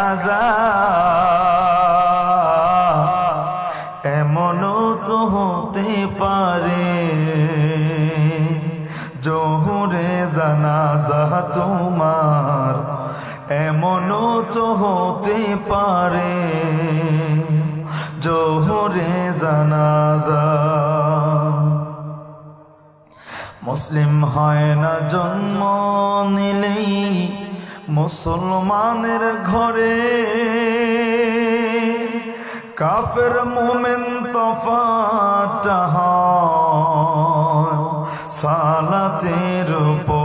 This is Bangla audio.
কাজা এমনও তো হতে পারে জোহরে জানাজা তোমার এমনও তো হতে পারে জোহরে জানাজা মুসলিম হয় না জন্ম নিলেই মুসলমানের ঘরে কাফের মুমিন তফাৎ হয় সালাতের উপর